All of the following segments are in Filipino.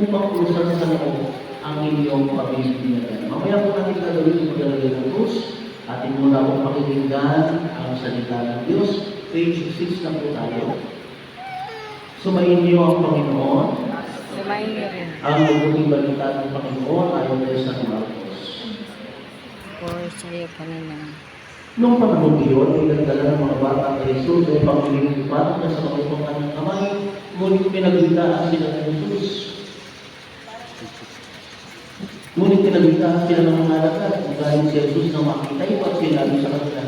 upang usan sa loob ang inyong pamilya. Mamaya po natin gagawin yung paglalagay ng krus. Atin muna akong pakikinggan ang salita ng Diyos. Page 6 na po tayo. Sumayin niyo ang Panginoon. Sumayin niyo rin. Ang mabuting balita ng Panginoon ayon kay San Marcos. For sa iyo, Panginoon. Noong panahon iyon, pinagdala ng mga bata kay Jesus ay panglilingkuhan niya sa mga kanyang kamay, ngunit pinagbitaan sila ng Jesus. Ngunit pinagbitaan sila ng mga alagad, kung galing si Jesus na makita iyo at sinabi sa kanila,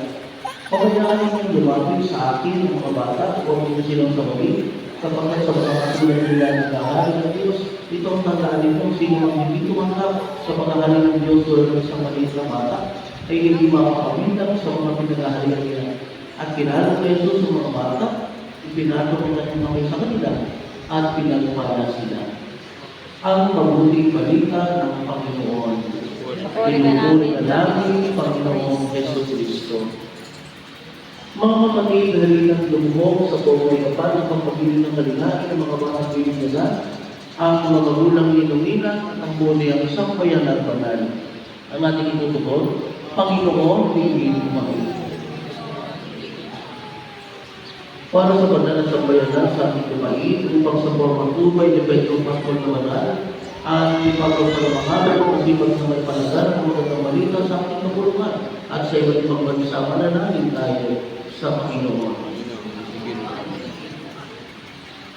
"Pabayaan niyong lumapit sa akin ang mga bata, huwag niyo silang sababi, kapagkat sa mga katulad nila nagkahari ng Diyos, ito ang tandaan nito, sino ang hindi tumanggap sa pagkahari ng Diyos tulad ng isang maliit na bata, ay hindi makakapagpindang sa mga pinagaharian nila." At kinala ko Jesus sa mga bata, ipinato ang kanyang kamay sa kanila, at pinagpala sila. Ang mabuting balita ng Panginoon. Pinupuri ka namin, Panginoong Jesus Cristo. Mga kapatid, halilang lumubog sa pagkayapan ng pagpapili ng kalinahin ng mga batang binigyan, ang mga magulang niluminan at ang buhay ang isang bayanan banal. Ang ating itutugon, Panginoon, hindi kami. Para sa banal na sambayanan sa ating kumain, upang sa formang tubay ni Pedro Pastor na banal, at ipagpapalamahan ang masibag na may palagan ang magandang balita sa ating kapulungan, at sa iba't ibang bansa mananalig tayo sa Panginoon.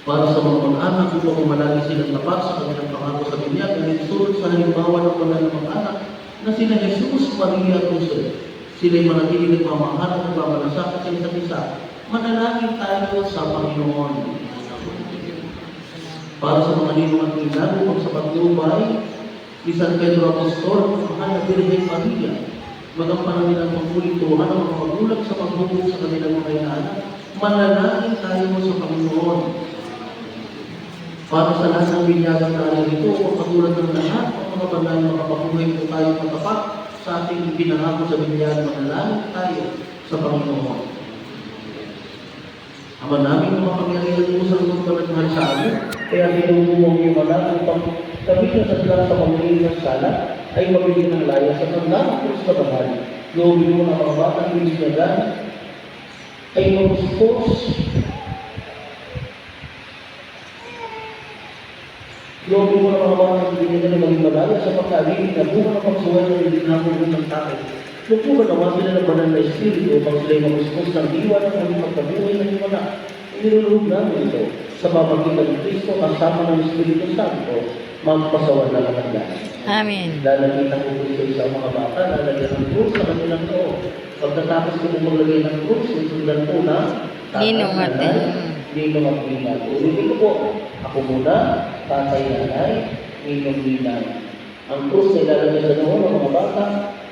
Para sa mga mag-anak, upang umalagi silang tapat sa kanilang pangako sa binyag, at isunod sa halimbawa ng banal na mag-anak, na sina Jesus, Maria at Jose. Sila'y manatili nagmamahal at nagmamalasakit sa isa't isa. Manalangin tayo sa Panginoon. Para sa mga ninong at ninang upang sa pagtubay, ni San Pedro Apostol, ang mahal na Birhen Maria, magampanan nilang pagpulituhan ang mga magulang sa paghubog sa kanilang mga inaanak. Manalangin tayo sa Panginoon. Para sa lahat ng binyagang narin ito, upang katulad ng lahat, ang mga banal na makapabuhay po tayo matapat sa ating pinangako sa binyag, manalangin tayo sa Panginoon. Ama namin ang makapangyarihan mo sa loob ng mahal sa amin, kaya tinutulong niyo manan upang kami na sa lahat sa pamilya ng sala ay mabigyan ng laya sa tandaan ng Diyos na bahal. Loobin mo na mga batang binigyan ay maguspos. Loobin mo na mga batang binigyan na maging malaya sa pagkaagin na bunga ng pagsuway ng hindi namin ng tao. Lupo ba naman sila ng banal na espiritu upang sila'y maguspos ng diwa ng aming pagkabuhay ng iwana? Inilulog namin ito sa pamagitan ng Kristo kasama ng Espiritu Santo, magpasawan na lang ang lahat. Amen. Lalagyan ng Kristo sa mga bata, lalagyan ng krus sa kanilang loob. Pagkatapos ko maglagay ng krus, susundan po na Ninong at Ninong at Ninang. Ulitin ko po, ako muna, tatay nanay, Ninong Ninang. Ang krus ay lalagyan sa noon ng mga bata,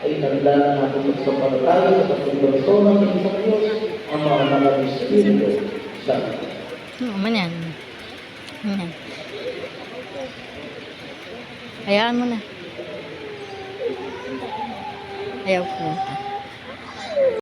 ay nagdala natin sa palataya sa tatlong persona ng isang Diyos, ang mga mga Espiritu Santo. Manyan. Manyan. Hayaan mo na. Ayaw pumunta.